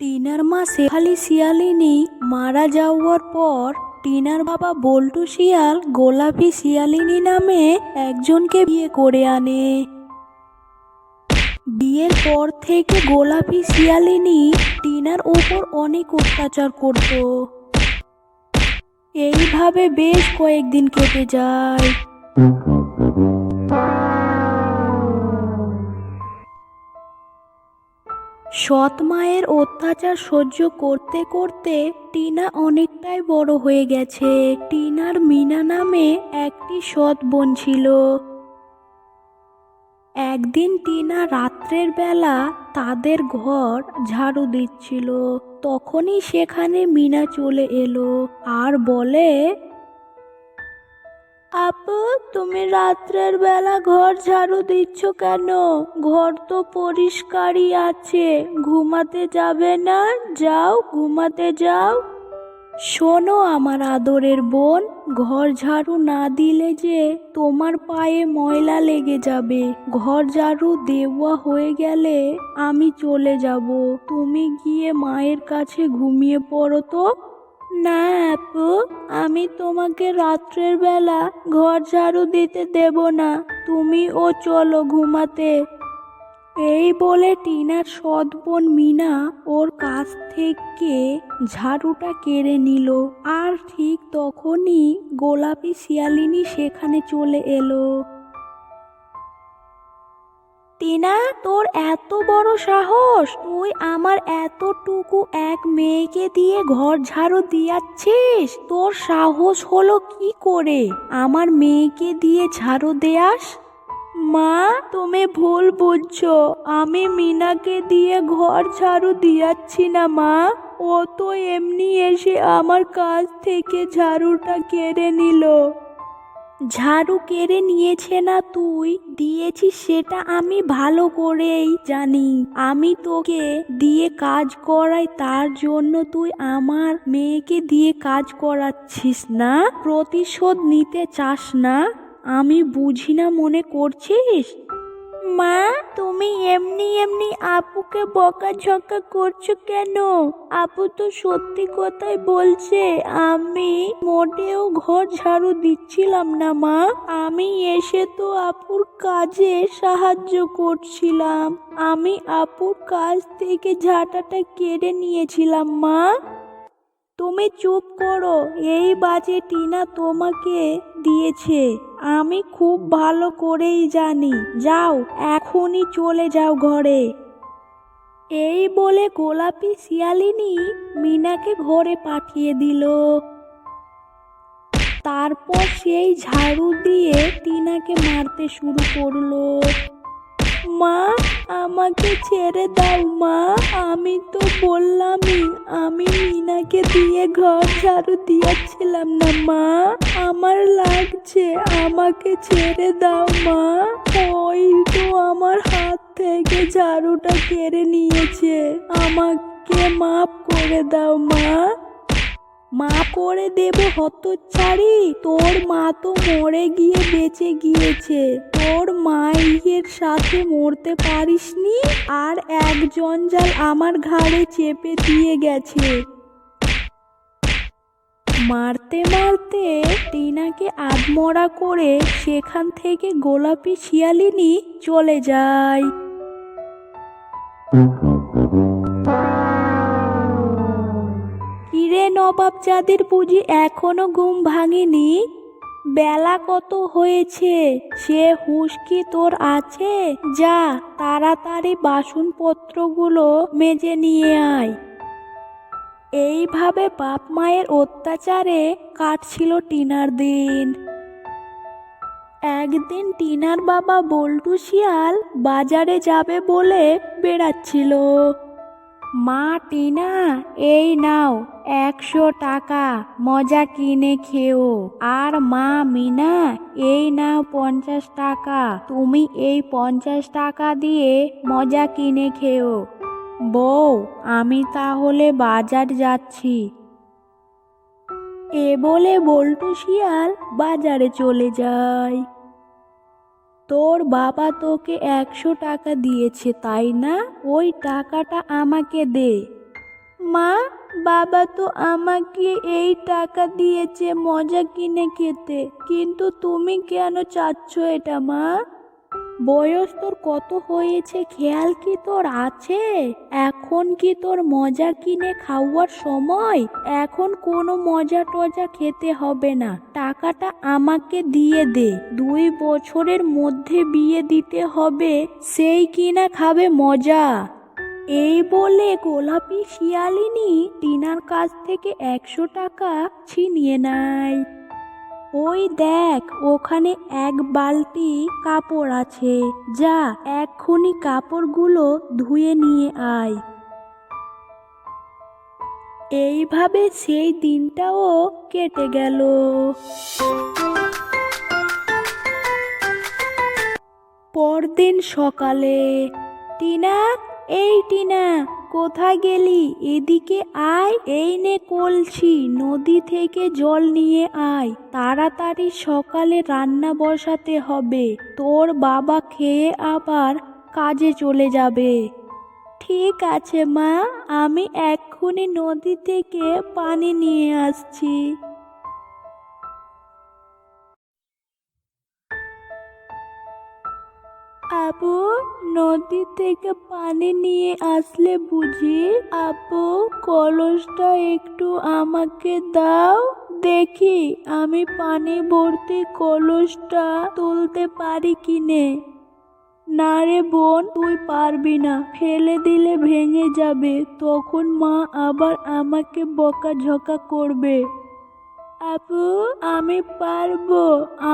টিনার মা শেফালি শিয়ালিনী মারা যাওয়ার পর টিনার বাবা বল্টু শিয়াল গোলাপি শিয়ালিনী নামে একজনকে বিয়ে করে আনে। বিয়ের পর থেকে গোলাপি শিয়ালিনী টিনার ওপর অনেক অত্যাচার করত। এইভাবে বেশ কয়েকদিন কেটে যায়। সৎ মায়ের অত্যাচার সহ্য করতে করতে টিনা অনেকটাই বড় হয়ে গেছে। টিনার মিনা নামে একটি সৎ বোন ছিল। একদিন টিনা রাত্রের বেলা তাদের ঘর ঝাড়ু দিচ্ছিল, তখনই সেখানে মিনা চলে এলো আর বলে, আপু, তুমি রাত্রের বেলা ঘর ঝাড়ু দিচ্ছ কেন? ঘর তো পরিষ্কারই আছে, ঘুমাতে যাবে না? যাও, ঘুমাতে যাও। শোনো আমার আদরের বোন, ঘর ঝাড়ু না দিলে যে তোমার পায়ে ময়লা লেগে যাবে। ঘর ঝাড়ু দেওয়া হয়ে গেলে আমি চলে যাব, তুমি গিয়ে মায়ের কাছে ঘুমিয়ে পড়ো তো। না আপু, আমি তোমাকে রাত্রের বেলা ঘর ঝাড়ু দিতে দেব না, তুমিও চলো ঘুমাতে। এই বলে টিনার সৎ বোন মিনা ওর কাছ থেকে ঝাড়ুটা কেড়ে নিল। আর ঠিক তখনই গোলাপি শিয়ালিনী সেখানে চলে এলো। টিনা, তোর এত বড় সাহস, তুই আমার এতটুকু এক মেয়েকে দিয়ে ঘর ঝাড়ু দিয়াচ্ছিস? তোর সাহস হলো কি করে আমার মেয়েকে দিয়ে ঝাড়ু দেয়াস? মা, তুমি ভুল বুঝছো, আমি মিনাকে দিয়ে ঘর ঝাড়ু দিয়াচ্ছি না মা। ও তো এমনি এসে আমার কাছ থেকে ঝাড়ুটা কেড়ে নিল। ঝাড়ু কেড়ে নিয়েছে না তুই দিয়েছিস সেটা আমি ভালো করেই জানি। আমি তোকে দিয়ে কাজ করাই, তার জন্য তুই আমার মেয়েকে দিয়ে কাজ করাচ্ছিস না? প্রতিশোধ নিতে চাস না? আমি বুঝি না মনে করছিস? মা, তুমি এমনি এমনি আপুকে বকাঝকা করছো কেন? আপু তো সত্যি কথাই বলছে, আমি মোটেও ঘর ঝাড়ু দিচ্ছিলাম না মা। আমি এসে তো আপুর কাজে সাহায্য করছিলাম। আমি আপুর কাছ থেকে ঝাঁটাটা কেড়ে নিয়েছিলাম মা। তুমি চুপ করো, এই বাজে টিনা তোমাকে দিয়েছে, আমি খুব ভালো করেই জানি। যাও, এখনই চলে যাও ঘরে। এই বলে গোলাপি শিয়ালিনী মিনাকে ঘরে পাঠিয়ে দিল। তারপর সেই ঝাড়ু দিয়ে টিনাকে মারতে শুরু করলো। মা, আমাকে ছেড়ে দাও মা, আমি তো বললামই আমি মিনাকে দিয়ে ঘর ঝাড়ু দিয়েছিলাম না মা। আমার লাগছে, আমাকে ছেড়ে দাও মা। ওই তো আমার হাত থেকে ঝাড়ুটা কেড়ে নিয়েছে, আমাকে মাফ করে দাও মা। মাফ করে দেব হতচ্ছাড়ি? তোর মা তো মরে গিয়ে বেঁচে গিয়েছে, তোর মায়ের সাথে মরতে পারিসনি আর এক জঞ্জাল আমার ঘাড়ে চেপে দিয়ে গেছে। মারতে মারতে টিনাকে আধমরা করে সেখান থেকে গোলাপি শিয়ালিনী চলে যায়। কিরে নবাবজাদির, বুঝি এখনো ঘুম ভাঙেনি? বেলা কত হয়েছে, সে হুঁশ কি তোর আছে? যা, তাড়াতাড়ি বাসনপত্রগুলো মেজে নিয়ে আয়। এইভাবে বাপ মায়ের অত্যাচারে কাটছিল টিনার দিন। একদিন টিনার বাবা বল্টু শিয়াল বাজারে যাবে বলে বেড়াচ্ছিল। মা, টিনা, এই নাও 100 টাকা, মজা কিনে খেও। আর মা মিনা, এই নাও 50 টাকা, তুমি এই 50 টাকা দিয়ে মজা কিনে খেও। বউ, আমি তাহলে বাজার যাচ্ছি। এ বলে বল্টু শিয়াল বাজারে চলে যায়। তোর বাবা তোকে 100 টাকা দিয়েছে তাই না? ওই টাকাটা আমাকে দে। মা, বাবা তো আমাকে এই টাকা দিয়েছে মজা কিনে খেতে, কিন্তু তুমি কেন চাচ্ছ এটা মা? বয়স তোর কত হয়েছে খেয়াল কি তোর আছে? এখন কি তোর মজা কিনে খাওয়ার সময়? এখন কোনো মজা টজা খেতে হবে না, টাকাটা আমাকে দিয়ে দে। 2 বছরের মধ্যে বিয়ে দিতে হবে, সেই কিনা খাবে মজা। এই বলে গোলাপি শিয়ালিনী টিনার কাছ থেকে 100 টাকা ছিনিয়ে নেয়। ওই দেখ, ওখানে 1 বালতি কাপড় আছে, যা এক্ষুনি কাপড়গুলো ধুয়ে নিয়ে আয়। এইভাবে সেই দিনটাও কেটে গেল। পরদিন সকালে, টিনা, এই টিনা, কোথায় গেলি? এদিকে আয়, এই নে কলসি, নদী থেকে জল নিয়ে আয়। তাড়াতাড়ি সকালে রান্না বসাতে হবে, তোর বাবা খেয়ে আবার কাজে চলে যাবে। ঠিক আছে মা, আমি এক্ষুনি নদী থেকে পানি নিয়ে আসছি। আপু, নদী থেকে পানি নিয়ে আসলে বুঝি? আপু, কলসটা একটু আমাকে দাও, দেখি আমি পানি ভর্তি কলসটা তুলতে পারি কিনে। না রে বোন, তুই পারবি না, ফেলে দিলে ভেঙে যাবে, তখন মা আবার আমাকে বকাঝকা করবে। আপু, আমি পারবো,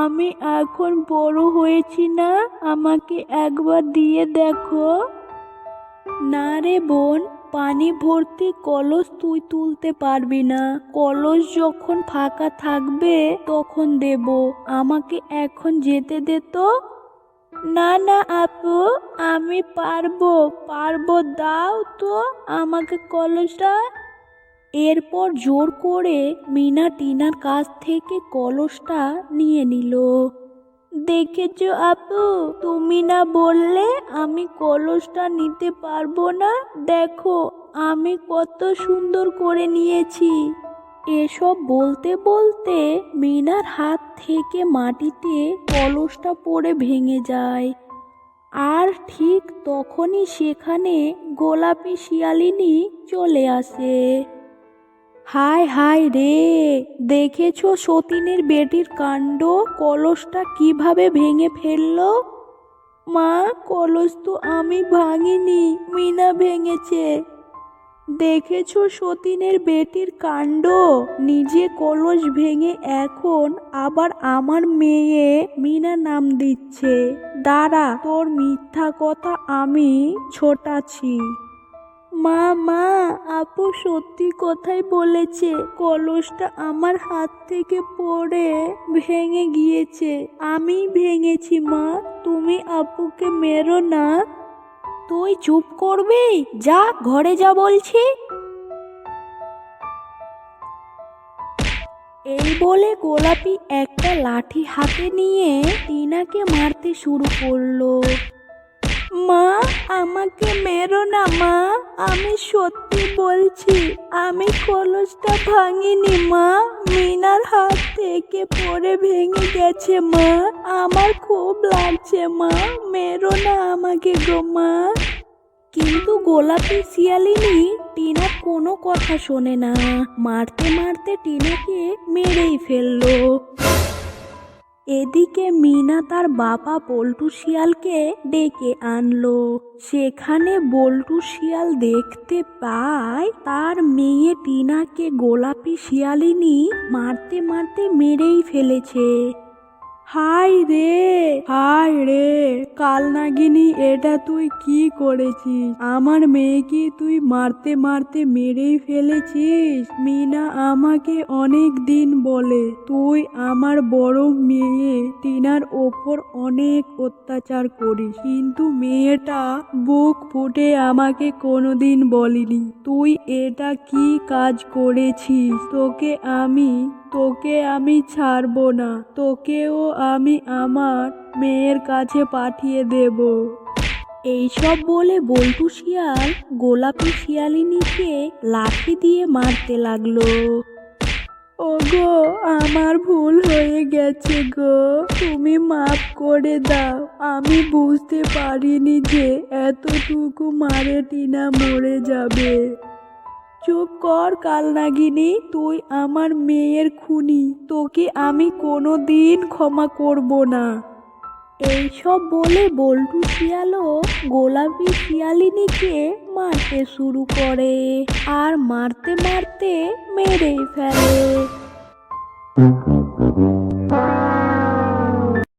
আমি এখন বড় হয়েছি না, আমাকে একবার দিয়ে দেখো। না রে বোন, পানি ভর্তি কলস তুই তুলতে পারবি না, কলস যখন ফাঁকা থাকবে তখন দেব, আমাকে এখন যেতে দে তো। না না আপু, আমি পারবো পারবো, দাও তো আমাকে কলসটা। এরপর জোর করে মিনা টিনার কাছ থেকে কলসটা নিয়ে নিল। দেখেছো আপু, তুমি না বললে আমি কলসটা নিতে পারবো না, দেখো আমি কত সুন্দর করে নিয়েছি। এসব বলতে বলতে মিনার হাত থেকে মাটিতে কলসটা পড়ে ভেঙে যায়। আর ঠিক তখনই সেখানে গোলাপি শিয়ালিনী চলে আসে। হায় হায় রে, দেখেছো সতীনের বেটির কাণ্ড, কলসটা কিভাবে ভেঙে ফেললো? মা, কলস তো আমি ভাঙিনি, মিনা ভেঙেছে। দেখেছো সতীনের বেটির কাণ্ড, নিজে কলস ভেঙে এখন আবার আমার মেয়ে মিনা নাম দিচ্ছে। দাঁড়া, তোর মিথ্যা কথা আমি ছোটাচ্ছি। মা মা, আপু সত্যি কথাই বলেছে, কলসটা আমার হাত থেকে পড়ে ভেঙে গিয়েছে, আমি ভেঙেছি মা, তুমি আপুকে মেরো না। তুই চুপ করবি? যা ঘরে যা বলছি। এই বলে গোলাপি একটা লাঠি হাতে নিয়ে টিনাকে মারতে শুরু করলো। মা, আমাকে মেরো না মা, আমি সত্যি বলছি, আমি কলসটা ভাঙিনি মা, মিনার হাত থেকে পড়ে ভেঙে গেছে মা, আমার খুব লাগছে মা, মেরো না আমাকে গো মা। কিন্তু গোলাপি শিয়ালিনী টিনার কোনো কথা শোনে না, মারতে মারতে টিনাকে মেরেই ফেললো। এদিকে মিনা তার বাবা বল্টু শিয়ালকে ডেকে আনলো। সেখানে বল্টু শিয়াল দেখতে পায় তার মেয়ে টিনাকে গোলাপি শিয়ালিনী মারতে মারতে মেরেই ফেলেছে। হায় রে, কাল নাগিনী, এটা তুই কি করেছিস? আমার মেয়েকে তুই মারতে মারতে মেরেই ফেলেছিস। মিনা আমাকে অনেক দিন বলে তুই আমার বড় মেয়ে টিনার ওপর অনেক অত্যাচার করিস, কিন্তু মেয়েটা বুক ফুটে আমাকে কোনোদিন বলিনি তুই এটা কি কাজ করেছিস। তোকে আমি ছাড়বো না, তোকেও আমি আমার মেয়ের কাছে পাঠিয়ে দেব। এইসব বলে বল্টু শিয়াল গোলাপি শিয়ালিনীকে লাঠি দিয়ে মারতে লাগলো। ওগো, আমার ভুল হয়ে গেছে গো, তুমি মাফ করে দাও। আমি বুঝতে পারিনি যে এতটুকু মারে টিনা মরে যাবে। চুপ কর কালনাগিনী, তুই আমার মেয়ের খুনি, তোকে আমি কোনো দিন ক্ষমা করব না। এইসব বলে বল্টু শিয়ালও গোলাপি শিয়ালিনীকে মারতে শুরু করে আর মারতে মারতে মেরেই ফেলে।